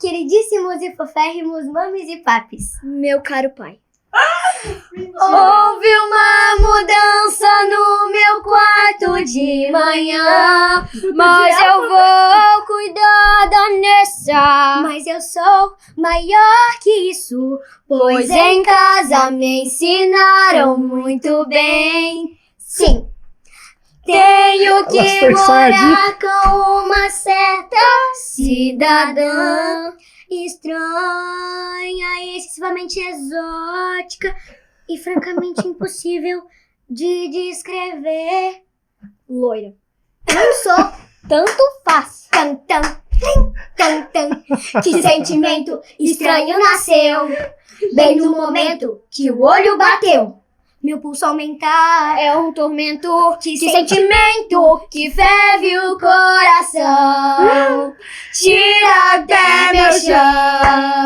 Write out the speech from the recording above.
Queridíssimos e foférrimos mames e papis, meu caro pai. Houve uma mudança no meu quarto de manhã, mas eu vou cuidar da Nessa. Mas eu sou maior que isso, Pois em casa me ensinaram muito bem. Sim, Tenho que morar com uma certa cidadã estranha, excessivamente exótica e francamente impossível de descrever. loira. Não sou, Tanto faz. tan tan, tan tan. Que sentimento estranho nasceu, bem no momento que o olho bateu. Meu pulso aumentar, É um tormento, que sentimento que ferve o coração. Tira até meu chão.